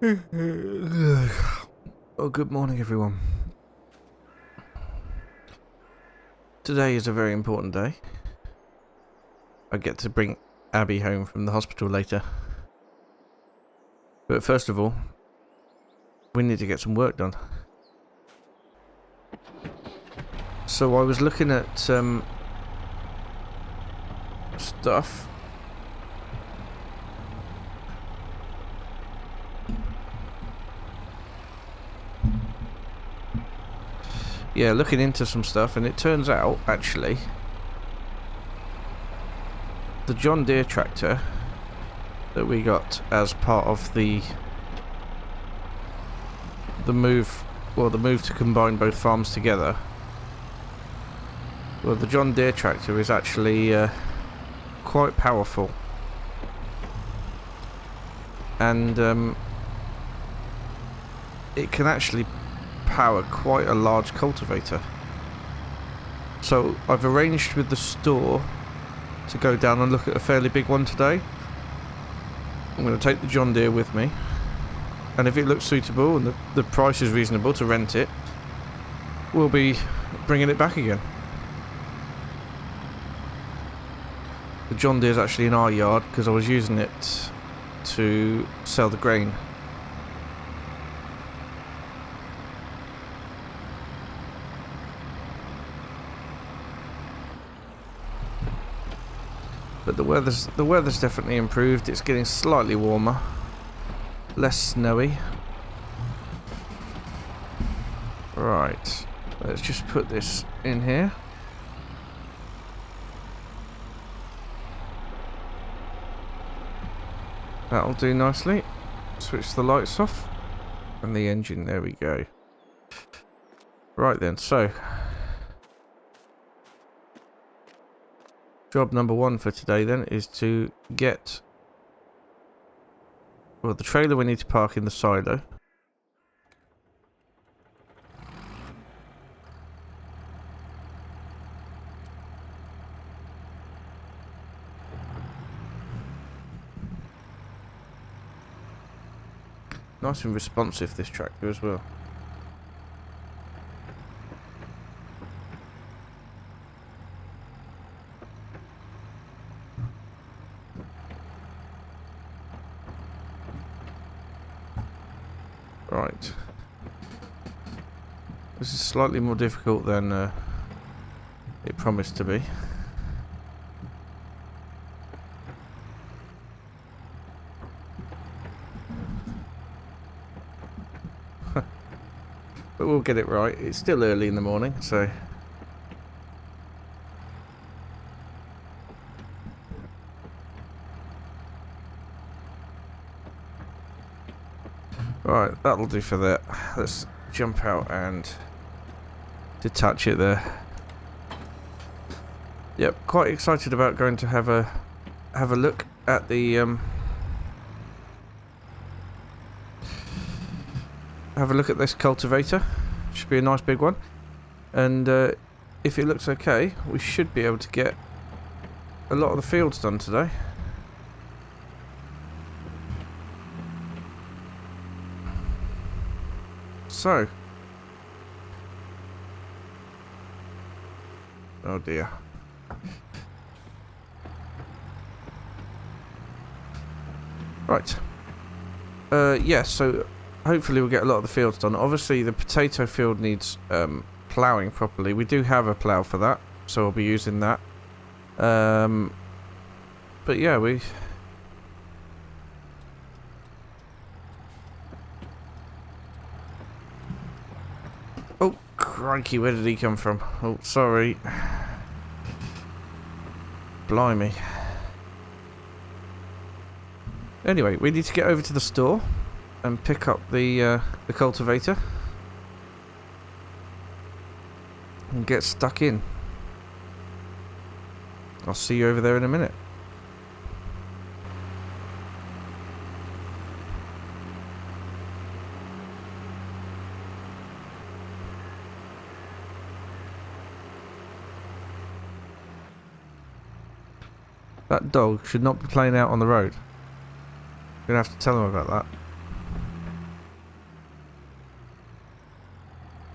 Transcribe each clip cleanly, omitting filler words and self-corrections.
Oh, good morning, everyone. Today is a very important day. I get to bring Abby home from the hospital later. But first of all, we need to get some work done. So I was looking at stuff. Yeah, looking into some stuff, and it turns out, actually, the John Deere tractor that we got as part of the move to combine both farms together. Well, the John Deere tractor is actually quite powerful, and it can actually power quite a large cultivator. So I've arranged with the store to go down and look at a fairly big one today. I'm going to take the John Deere with me, and if it looks suitable and the price is reasonable to rent it, we'll be bringing it back again. The John Deere's actually in our yard because I was using it to sell the grain. But the weather's definitely improved. It's getting slightly warmer, less snowy. Right, let's just put this in here. That'll do nicely. Switch the lights off and the engine. There we go. Right then, so job number one for today then is to get, well, the trailer we need to park in the silo. Nice and responsive, this tractor as well. Right. This is slightly more difficult than it promised to be. But we'll get it right. It's still early in the morning, so... Right, that'll do for that. Let's jump out and detach it there. Yep, quite excited about going to have a look at the have a look at this cultivator. Should be a nice big one, and if it looks okay, we should be able to get a lot of the fields done today. So, oh dear. Right. Yeah, so hopefully we'll get a lot of the fields done. Obviously the potato field needs ploughing properly. We do have a plough for that, so I'll be using that. But yeah, oh, crikey, where did he come from? Oh, sorry. Blimey. Anyway, we need to get over to the store and pick up the cultivator and get stuck in. I'll see you over there in a minute. That dog should not be playing out on the road. You're gonna have to tell him about that.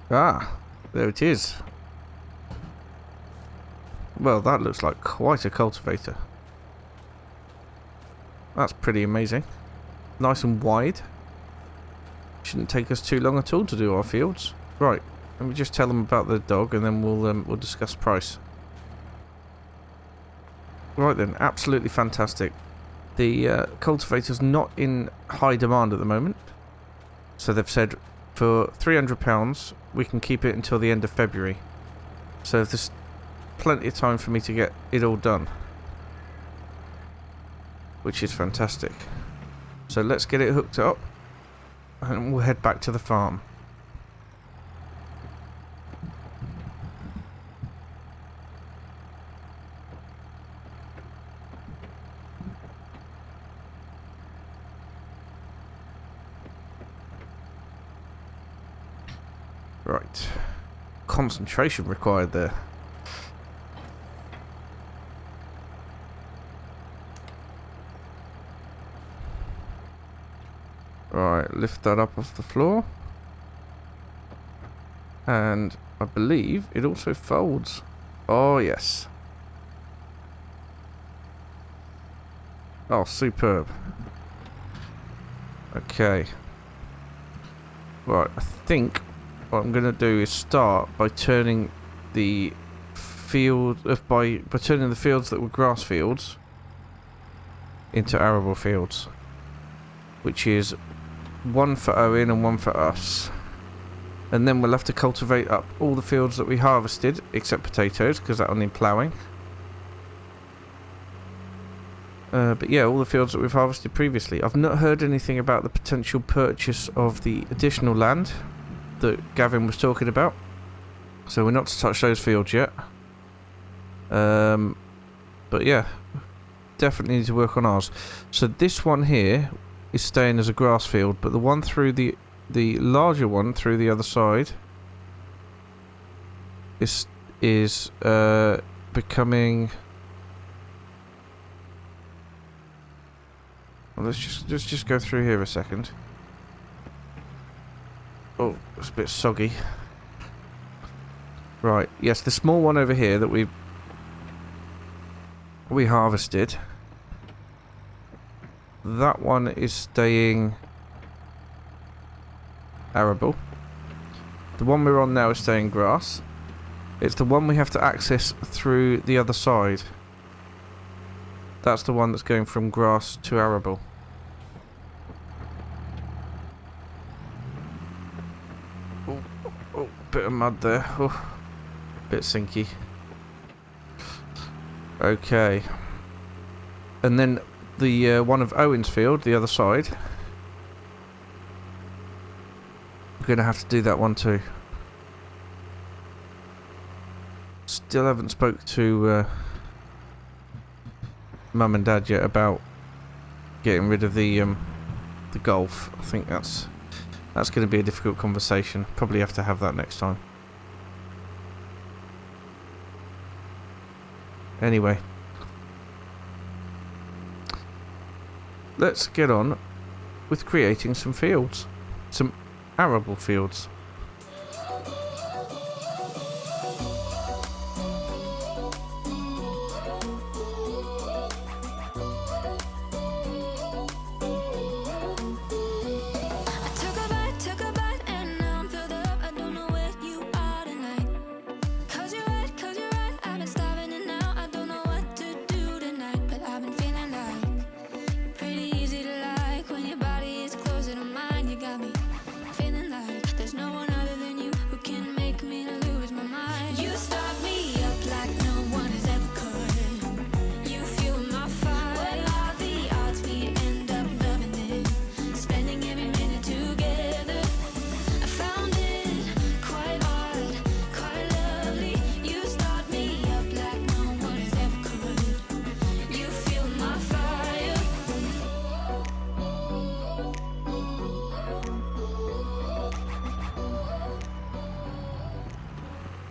Ah, there it is. Well, that looks like quite a cultivator. That's pretty amazing. Nice and wide. Shouldn't take us too long at all to do our fields. Right, let me just tell them about the dog and then we'll discuss price. Right then, absolutely fantastic. The cultivator's not in high demand at the moment. So they've said for £300 we can keep it until the end of February. So there's plenty of time for me to get it all done. Which is fantastic. So let's get it hooked up and we'll head back to the farm. Right. Concentration required there. Right, lift that up off the floor. And I believe it also folds. Oh, yes. Oh, superb. Okay. Right, I think what I'm going to do is start by turning the field... by turning the fields that were grass fields into arable fields. Which is one for Owen and one for us. And then we'll have to cultivate up all the fields that we harvested, except potatoes, because that'll need ploughing. But yeah, all the fields that we've harvested previously. I've not heard anything about the potential purchase of the additional land that Gavin was talking about. So we're not to touch those fields yet. But yeah, definitely need to work on ours. So this one here is staying as a grass field, but the one through the larger one through the other side is becoming... Well, let's just go through here a second. Oh, it's a bit soggy. Right, yes, the small one over here that we harvested, that one is staying arable. The one we're on now is staying grass. It's the one we have to access through the other side. That's the one that's going from grass to arable. Oh, bit of mud there. Oh, bit sinky. Okay. And then the one of Owen's field, the other side. We're going to have to do that one too. Still haven't spoke to Mum and Dad yet about getting rid of the golf. I think that's going to be a difficult conversation. Probably have to have that next time. Anyway, let's get on with creating some fields, some arable fields.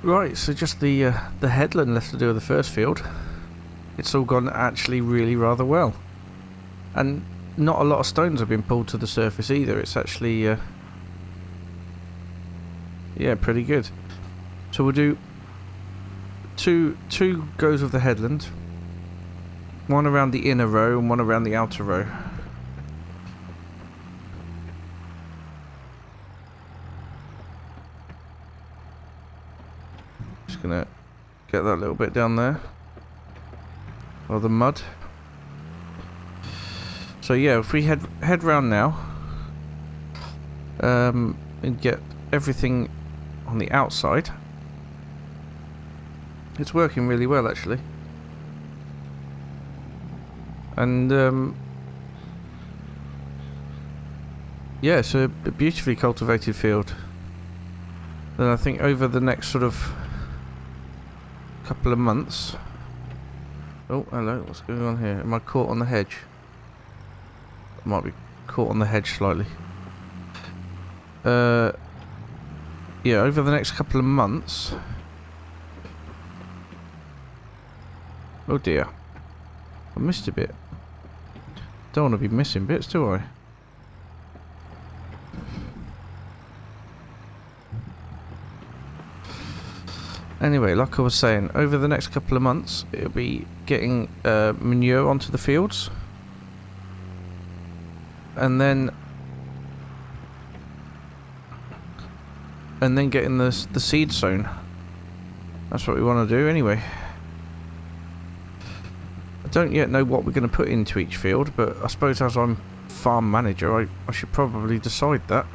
Right, so just the headland left to do with the first field. It's all gone actually really rather well. And not a lot of stones have been pulled to the surface either. It's actually Yeah, pretty good. So we'll do two goes of the headland. One around the inner row and one around the outer row. Just gonna get that little bit down there. Or the mud. So yeah, if we head round now, and get everything on the outside. It's working really well actually. And yeah, it's a beautifully cultivated field. Then I think over the next sort of couple of months. Oh, hello, what's going on here? Am I caught on the hedge? I might be caught on the hedge slightly. Yeah, over the next couple of months. Oh dear. I missed a bit. Don't want to be missing bits, do I? Anyway, like I was saying, over the next couple of months, it'll be getting manure onto the fields. And then getting the seed sown. That's what we want to do anyway. I don't yet know what we're going to put into each field, but I suppose as I'm farm manager, I should probably decide that.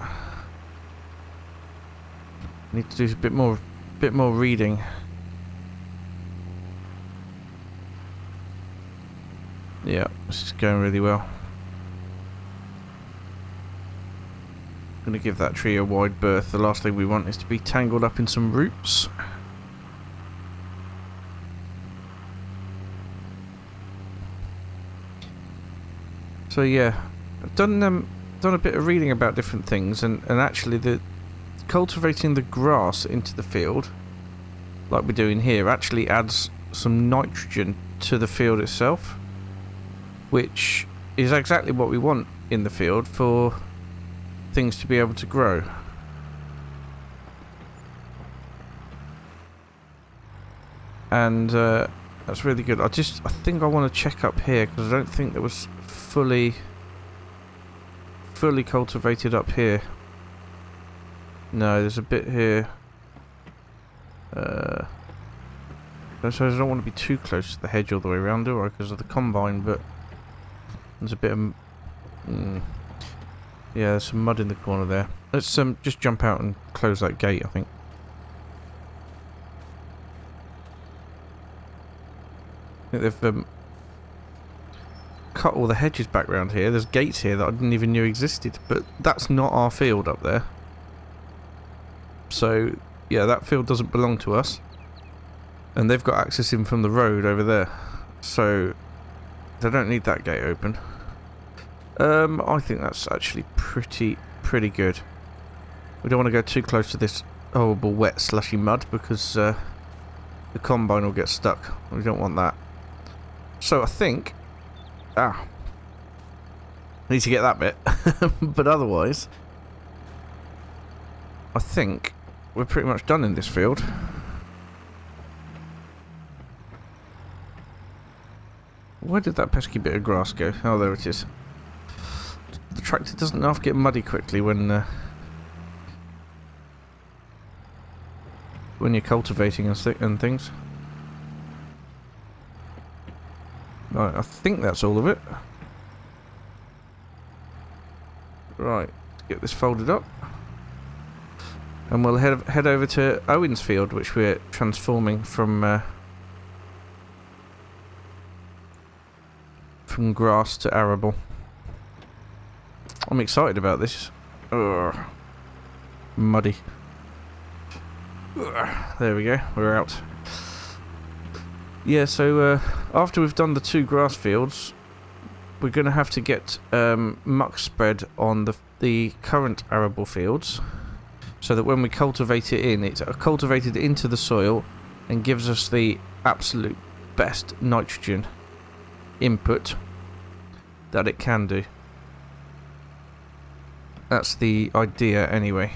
Need to do a bit more reading. Yeah, this is going really well. I'm going to give that tree a wide berth. The last thing we want is to be tangled up in some roots. So yeah, I've done a bit of reading about different things, and actually cultivating the grass into the field, like we're doing here, actually adds some nitrogen to the field itself, which is exactly what we want in the field for things to be able to grow. And that's really good. I think I want to check up here because I don't think there was fully cultivated up here. No, there's a bit here. So I don't want to be too close to the hedge all the way around, do I? Because of the combine, but there's a bit of yeah, there's some mud in the corner there. Let's just jump out and close that gate, I think. I think they've cut all the hedges back around here. There's gates here that I didn't even know existed, but that's not our field up there. So yeah, that field doesn't belong to us, and they've got access in from the road over there, so they don't need that gate open. I think that's actually pretty good. We don't want to go too close to this horrible wet slushy mud because the combine will get stuck. We don't want that. So I think I need to get that bit. But otherwise I think we're pretty much done in this field. Where did that pesky bit of grass go? Oh, there it is. The tractor doesn't half get muddy quickly when you're cultivating and things. Right, I think that's all of it. Right, let's get this folded up. And we'll head over to Owen's field, which we're transforming from grass to arable. I'm excited about this. Ugh. Muddy. Ugh. There we go, we're out. Yeah, so after we've done the 2 grass fields, we're going to have to get muck spread on the current arable fields, so that when we cultivate it in, it's cultivated into the soil and gives us the absolute best nitrogen input that it can do. That's the idea anyway.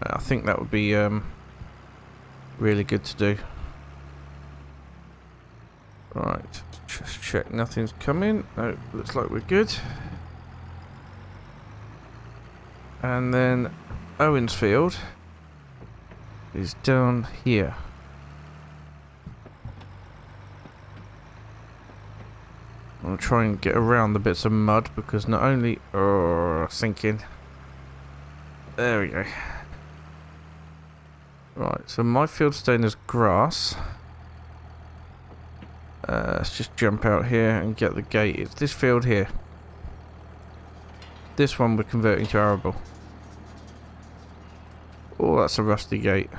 I think that would be really good to do. Right, just check nothing's coming. No, looks like we're good. And then Owen's field is down here. I'm going to try and get around the bits of mud because not only... Oh, sinking. There we go. Right, so my field's staying as grass. Let's just jump out here and get the gate. It's this field here. This one we're converting to arable. Oh, that's a rusty gate.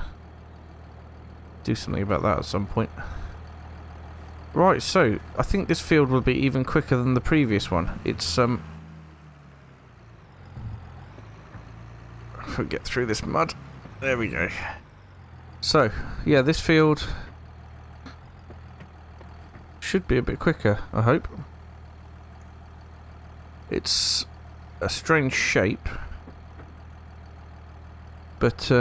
Do something about that at some point. Right, so I think this field will be even quicker than the previous one. It's if we get through this mud. There we go. So, yeah, this field should be a bit quicker, I hope. It's a strange shape, but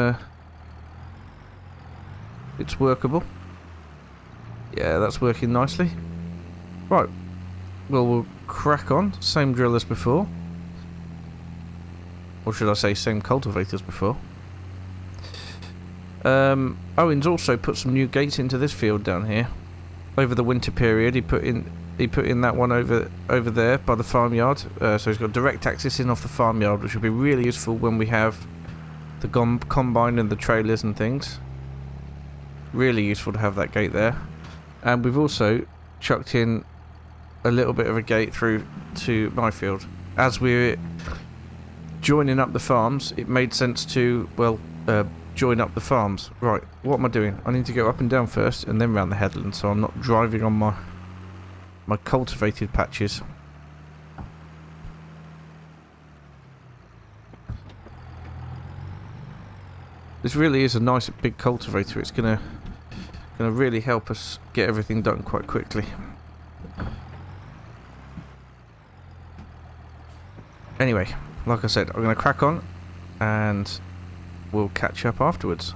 it's workable. Yeah, that's working nicely. Right, well, we'll crack on. Same drill as before. Or should I say same cultivator as before. Owen's also put some new gates into this field down here. Over the winter period, he put in that one over there by the farmyard. So he's got direct access in off the farmyard, which will be really useful when we have the combine and the trailers and things. Really useful to have that gate there. And we've also chucked in a little bit of a gate through to my field. As we're joining up the farms, it made sense to, well, join up the farms. Right, what am I doing? I need to go up and down first and then round the headland so I'm not driving on my cultivated patches. This really is a nice big cultivator. It's gonna really help us get everything done quite quickly. Anyway, like I said, I'm gonna crack on and we'll catch up afterwards.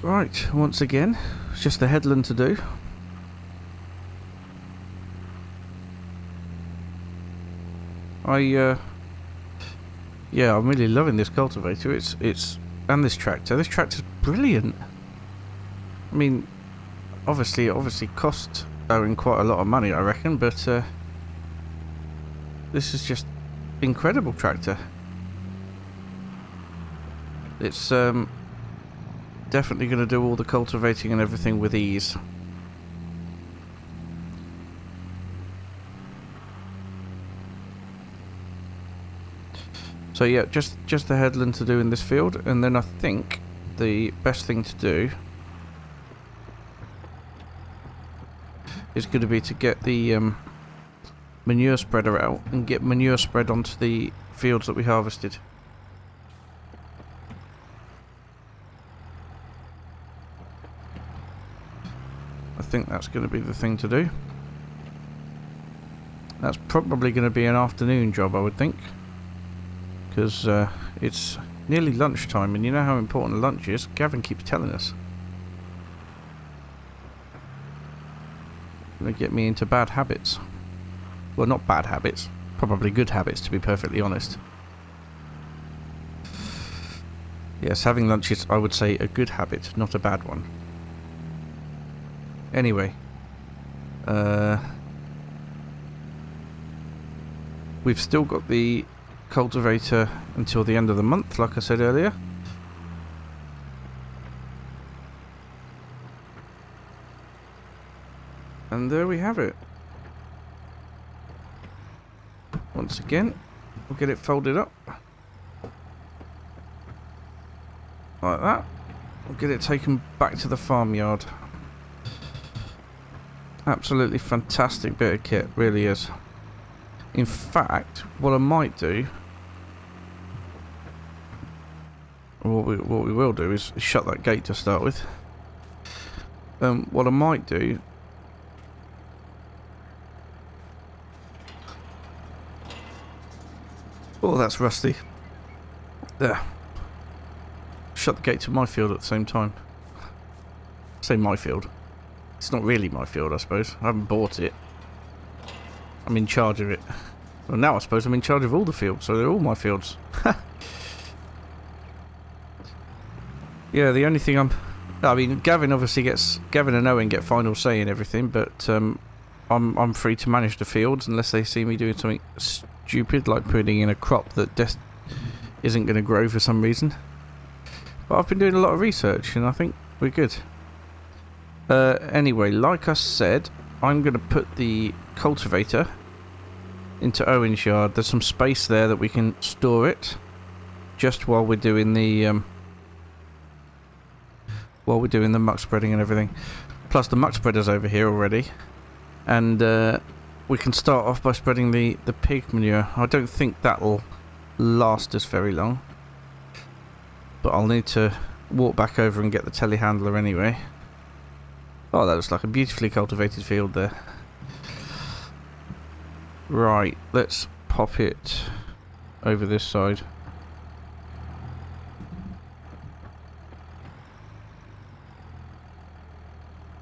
Right, once again, it's just the headland to do. Yeah, I'm really loving this cultivator. It's and this tractor. This tractor's brilliant. I mean, obviously cost Owen quite a lot of money, I reckon, but this is just incredible tractor. It's definitely going to do all the cultivating and everything with ease. So yeah, just the headland to do in this field, and then I think the best thing to do is going to be to get the manure spreader out and get manure spread onto the fields that we harvested. I think that's going to be the thing to do. That's probably going to be an afternoon job, I would think, because it's nearly lunchtime, and you know how important lunch is. Gavin keeps telling us. Going to get me into bad habits. Well, not bad habits, probably good habits, to be perfectly honest. Yes, having lunch is, I would say, a good habit, not a bad one. Anyway, we've still got the cultivator until the end of the month, like I said earlier. And there we have it. Once again, we'll get it folded up. Like that. We'll get it taken back to the farmyard. Absolutely fantastic bit of kit, really is. In fact, what I might do, or what we will do, is shut that gate to start with. What I might do, oh, that's rusty. There. Shut the gate to my field at the same time. Say my field. It's not really my field, I suppose. I haven't bought it. I'm in charge of it. Well, now I suppose I'm in charge of all the fields, so they're all my fields. Yeah, the only thing I mean, Gavin obviously gets... Gavin and Owen get final say in everything, but I'm free to manage the fields unless they see me doing something stupid, like putting in a crop that isn't going to grow for some reason. But I've been doing a lot of research, and I think we're good. Anyway, like I said, I'm going to put the cultivator into Owen's yard. There's some space there that we can store it just while we're doing the muck spreading and everything. Plus the muck spreader's over here already, and we can start off by spreading the pig manure. I don't think that'll last us very long, but I'll need to walk back over and get the telehandler anyway. Oh, that looks like a beautifully cultivated field there. Right, let's pop it over this side.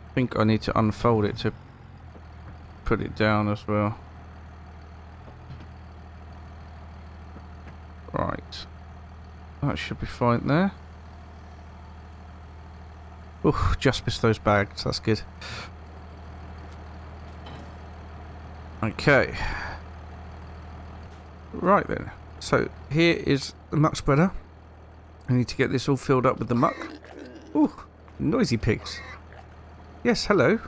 I think I need to unfold it to put it down as well. Right, that should be fine there. Oh, just missed those bags, that's good. Okay. Right then, so here is the muck spreader. I need to get this all filled up with the muck. Ooh, noisy pigs. Yes, hello.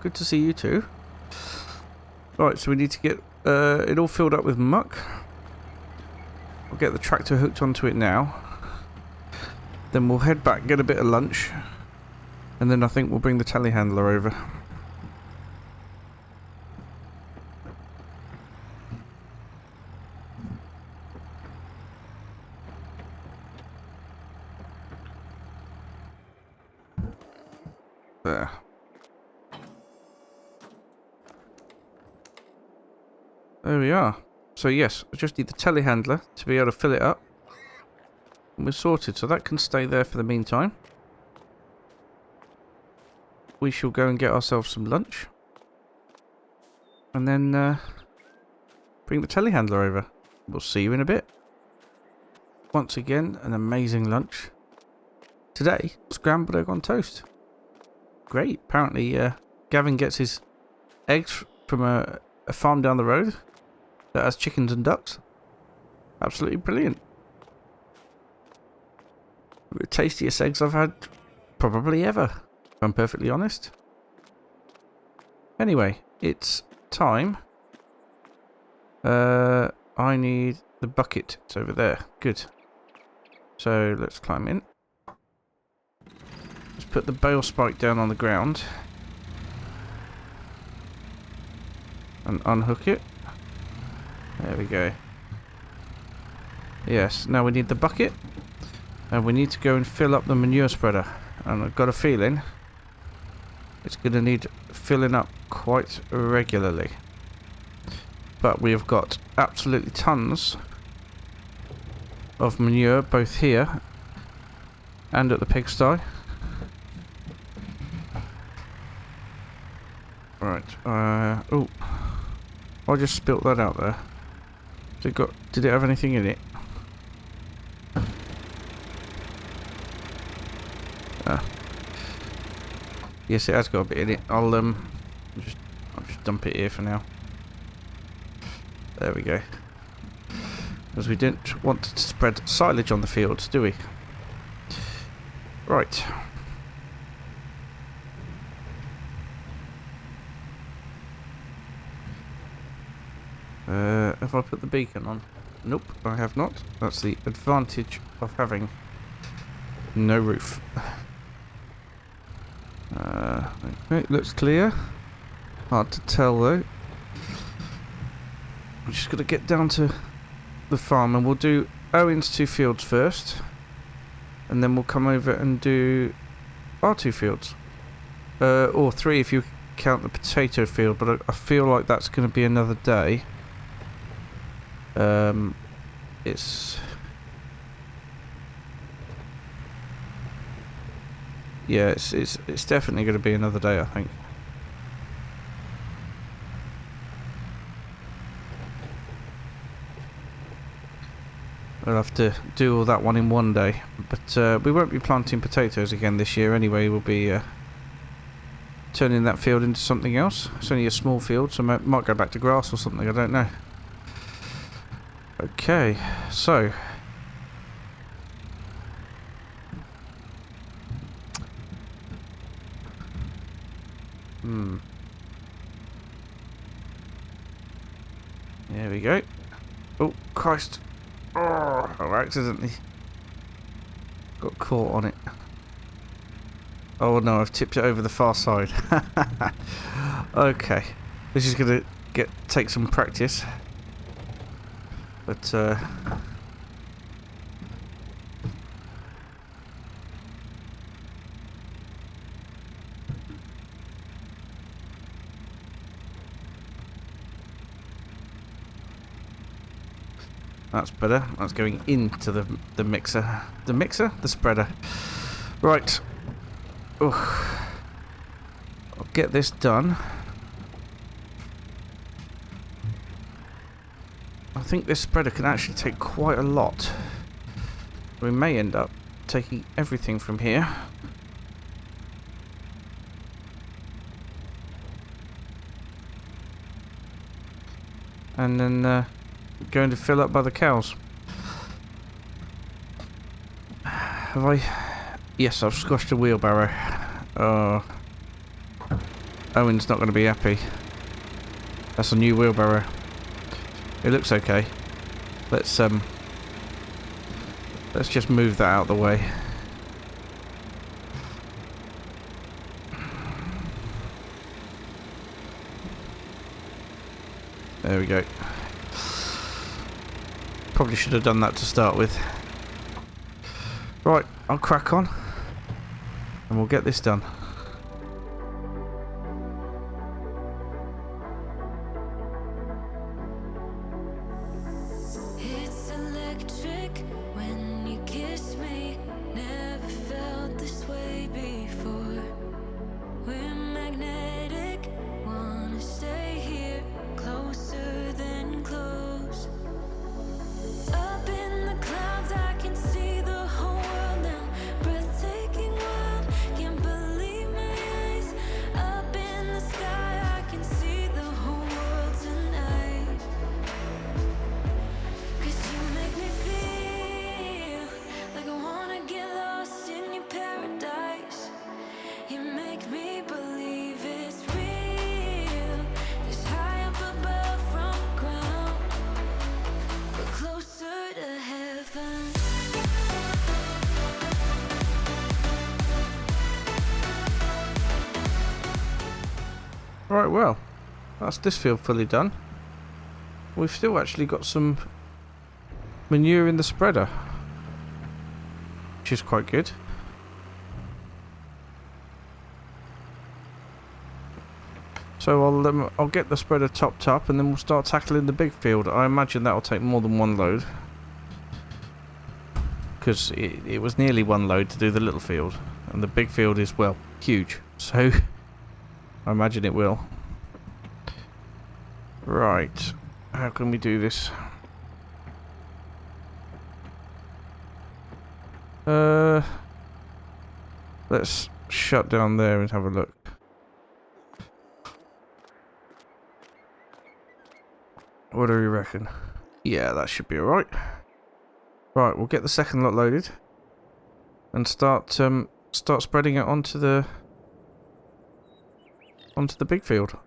Good to see you too. Right, so we need to get it all filled up with muck. I'll get the tractor hooked onto it now. Then we'll head back, get a bit of lunch. And then I think we'll bring the telehandler over. There. There we are. So yes, I just need the telehandler to be able to fill it up. And we're sorted, so that can stay there for the meantime. We shall go and get ourselves some lunch. And then bring the telehandler over. We'll see you in a bit. Once again, an amazing lunch. Today, scrambled egg on toast. Great. Apparently, Gavin gets his eggs from a farm down the road that has chickens and ducks. Absolutely brilliant. The tastiest eggs I've had probably ever, if I'm perfectly honest. Anyway, it's time. I need the bucket. It's over there. Good. So let's climb in. Let's put the bale spike down on the ground. And unhook it. There we go. Yes, now we need the bucket. And we need to go and fill up the manure spreader. And I've got a feeling it's going to need filling up quite regularly. But we have got absolutely tons of manure both here and at the pigsty. Right, oh, I just spilt that out there. Did it have anything in it? Yes, it has got a bit in it. I'll just dump it here for now. There we go. Because we didn't want to spread silage on the fields, do we? Right. Have I put the beacon on? Nope, I have not. That's the advantage of having no roof. Okay, looks clear. Hard to tell though. I'm just going to get down to the farm and we'll do Owen's 2 fields first. And then we'll come over and do our 2 fields. Or 3 if you count the potato field, but I feel like that's going to be another day. It's... Yeah, it's definitely going to be another day, I think. We'll have to do all that one in one day. But we won't be planting potatoes again this year anyway. We'll be turning that field into something else. It's only a small field, so might go back to grass or something, I don't know. Okay, so... There we go. Oh, Christ. Oh, I accidentally got caught on it. Oh no, I've tipped it over the far side. Okay. This is going to take some practice. But, that's better. That's going into the mixer. The mixer? The spreader. Right. I'll get this done. I think this spreader can actually take quite a lot. We may end up taking everything from here. And then going to fill up by the cows. Have I? Yes, I've squashed a wheelbarrow. Oh. Owen's not going to be happy. That's a new wheelbarrow. It looks okay. Let's just move that out of the way. There we go. Probably should have done that to start with. Right, I'll crack on and we'll get this done. It's electric when you kiss me. Never felt this way before. We're magnetic, wanna stay here, closer than close. Up in the clouds, I can see the whole world now. Breathtaking wild, can't believe my eyes. Up in the sky, I can see the whole world tonight. 'Cause you make me feel like I wanna get lost in your paradise. You make me believe it's real. This high up above from the ground, but closer to heaven. Right, well, that's this field fully done. We've still actually got some manure in the spreader, which is quite good. So I'll get the spreader topped up and then we'll start tackling the big field. I imagine that'll take more than one load, because it was nearly one load to do the little field, and the big field is, well, huge. So I imagine it will. Right, how can we do this? shut down there and have a look. What do we reckon? Yeah, that should be alright. Right, we'll get the second lot loaded and start spreading it onto the big field.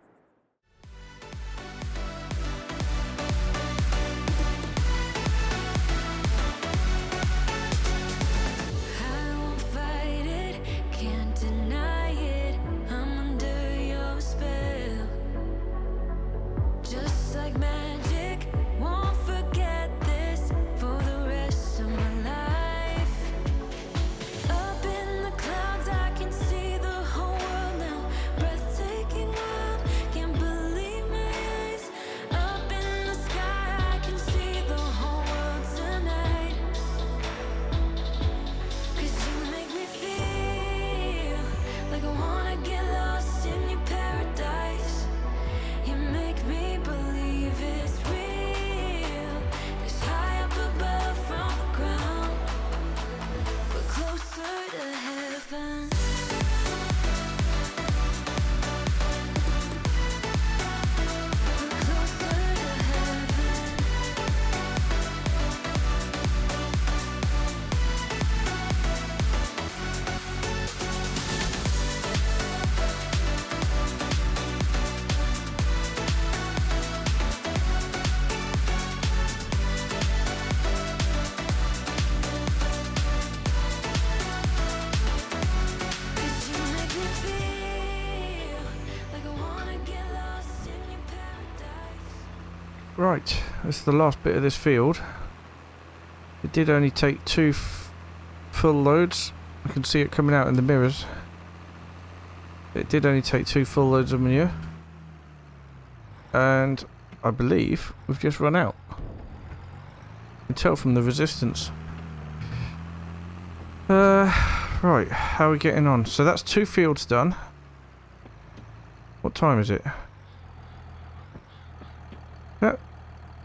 Right, this is the last bit of this field. It did only take 2 full loads. I can see it coming out in the mirrors. It did only take 2 full loads of manure. And I believe we've just run out. You can tell from the resistance. Right, how are we getting on? So that's 2 fields done. What time is it?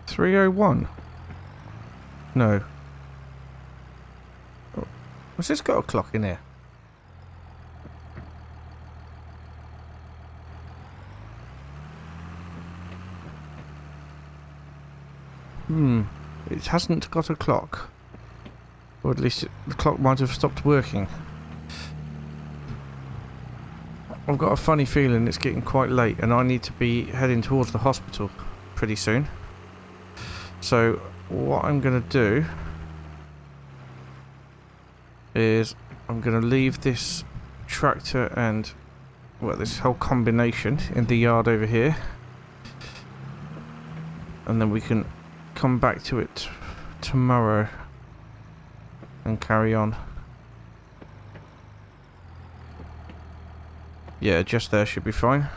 3:01. No. Oh, what's this got a clock in here? It hasn't got a clock. Or at least the clock might have stopped working. I've got a funny feeling it's getting quite late and I need to be heading towards the hospital pretty soon. So what I'm going to do is I'm going to leave this tractor and, well, this whole combination in the yard over here, and then we can come back to it tomorrow and carry on. Yeah, just there should be fine.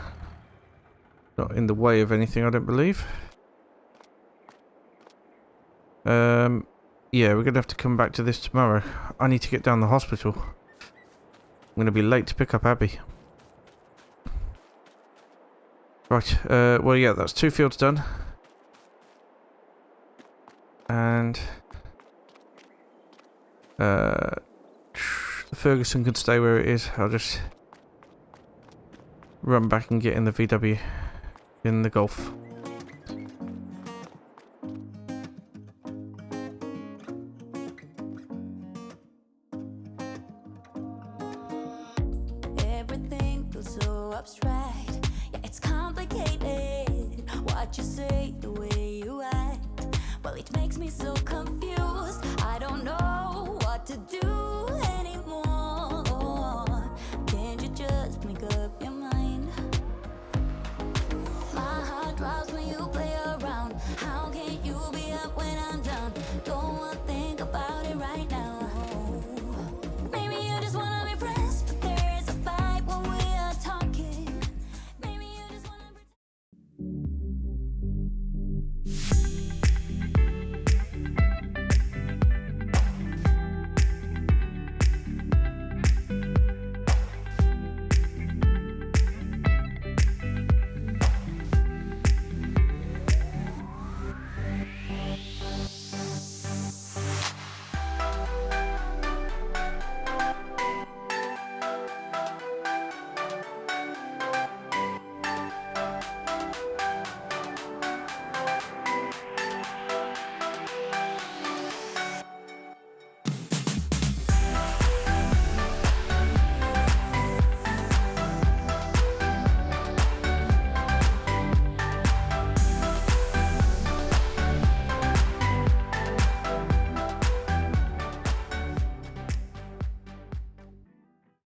Not in the way of anything, I don't believe. Yeah, we're going to have to come back to this tomorrow. I need to get down the hospital. I'm going to be late to pick up Abby. Right, well, yeah, that's 2 fields done. And the Ferguson can stay where it is. I'll just run back and get in the VW in the Golf. Everything feels so abstract. Yeah, it's complicated. What you say, the way you act. Well, it makes me so confused. I don't know